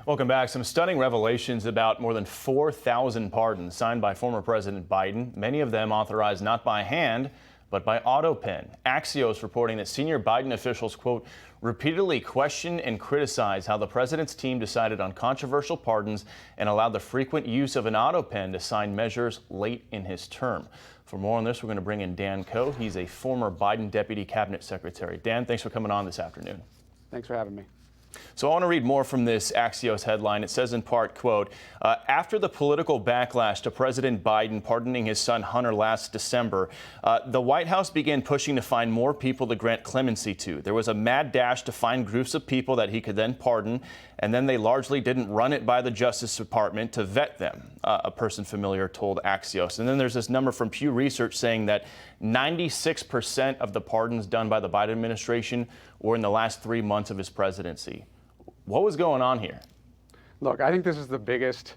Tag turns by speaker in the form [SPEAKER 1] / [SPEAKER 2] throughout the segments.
[SPEAKER 1] Welcome back. Some stunning revelations about more than 4,000 pardons signed by former President Biden, many of them authorized not by hand, but by autopen. Axios reporting that senior Biden officials, quote, repeatedly questioned and criticized how the president's team decided on controversial pardons and allowed the frequent use of an autopen to sign measures late in his term. For more on this, we're going to bring in Dan Coe. He's a former Biden Deputy Cabinet Secretary. Dan, thanks for coming on this afternoon.
[SPEAKER 2] Thanks for having me.
[SPEAKER 1] So I want to read more from this Axios headline. It says in part, quote, after the political backlash to President Biden pardoning his son Hunter last December, the White House began pushing to find more people to grant clemency to. There was a mad dash to find groups of people that he could then pardon, and then they largely didn't run it by the Justice Department to vet them, a person familiar told Axios. And then there's this number from Pew Research saying that 96% of the pardons done by the Biden administration were in the last 3 months of his presidency. What was going on here?
[SPEAKER 2] Look, I think this is the biggest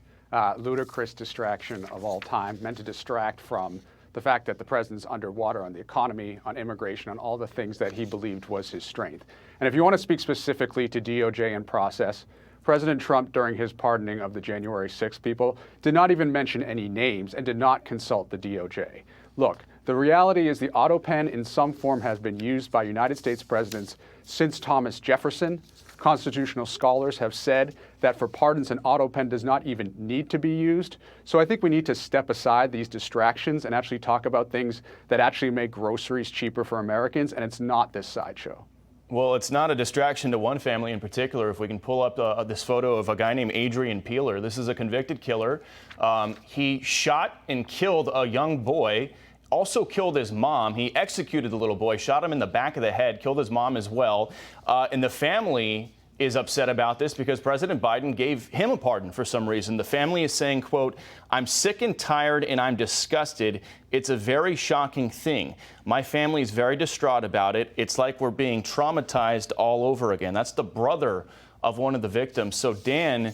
[SPEAKER 2] ludicrous distraction of all time, meant to distract from the fact that the president's underwater on the economy, on immigration, on all the things that he believed was his strength. And if you want to speak specifically to DOJ and process, President Trump, during his pardoning of the January 6th people, did not even mention any names and did not consult the DOJ. Look, the reality is the autopen in some form has been used by United States presidents since Thomas Jefferson. Constitutional scholars have said that for pardons, an autopen does not even need to be used. So I think we need to step aside these distractions and actually talk about things that actually make groceries cheaper for Americans, and it's not this sideshow.
[SPEAKER 1] Well, it's not a distraction to one family in particular. If we can pull up this photo of a guy named Adrian Peeler. This is a convicted killer. He shot and killed a young boy, also killed his mom. He executed the little boy, shot him in the back of the head, killed his mom as well. And the family is upset about this because President Biden gave him a pardon for some reason. The family is saying, quote, I'm sick and tired and I'm disgusted. It's a very shocking thing. My family is very distraught about it. It's like we're being traumatized all over again. That's the brother of one of the victims. So, Dan,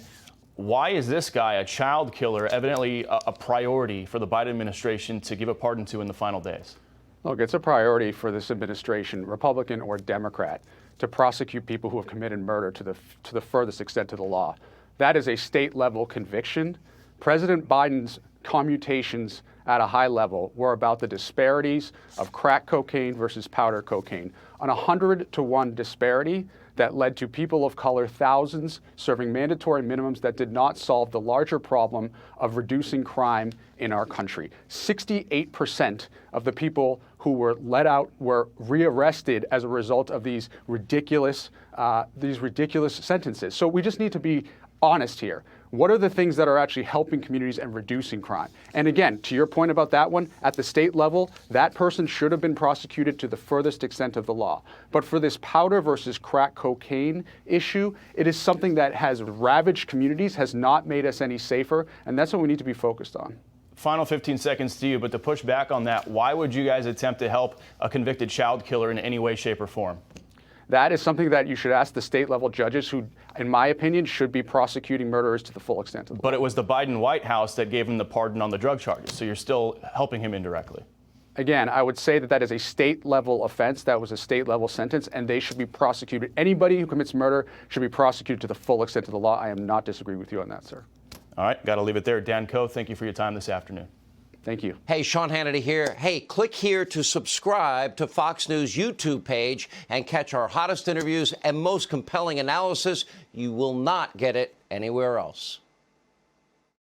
[SPEAKER 1] why is this guy, a child killer, evidently a priority for the Biden administration to give a pardon to in the final days?
[SPEAKER 2] Look, it's a priority for this administration, Republican or Democrat, to prosecute people who have committed murder to the furthest extent of the law. That is a state-level conviction. President Biden's commutations at a high level were about the disparities of crack cocaine versus powder cocaine. On a 100-to-1 disparity that led to people of color, thousands, serving mandatory minimums that did not solve the larger problem of reducing crime in our country. 68% of the people who were let out were rearrested as a result of these ridiculous sentences. So we just need to be honest here. What are the things that are actually helping communities and reducing crime? And again, to your point about that one, at the state level, that person should have been prosecuted to the furthest extent of the law. But for this powder versus crack cocaine issue, it is something that has ravaged communities, has not made us any safer, and that's what we need to be focused on.
[SPEAKER 1] Final 15 seconds to you, but to push back on that, why would you guys attempt to help a convicted child killer in any way, shape, or form?
[SPEAKER 2] That is something that you should ask the state-level judges who, in my opinion, should be prosecuting murderers to the full extent of the law.
[SPEAKER 1] But it was the Biden White House that gave him the pardon on the drug charges, so you're still helping him indirectly.
[SPEAKER 2] Again, I would say that that is a state-level offense. That was a state-level sentence, and they should be prosecuted. Anybody who commits murder should be prosecuted to the full extent of the law. I am not disagreeing with you on that, sir.
[SPEAKER 1] All right, got to leave it there. Dan Coe, thank you for your time this afternoon.
[SPEAKER 2] Thank you.
[SPEAKER 3] Hey, Sean Hannity here. Hey, click here to subscribe to Fox News YouTube page and catch our hottest interviews and most compelling analysis. You will not get it anywhere else.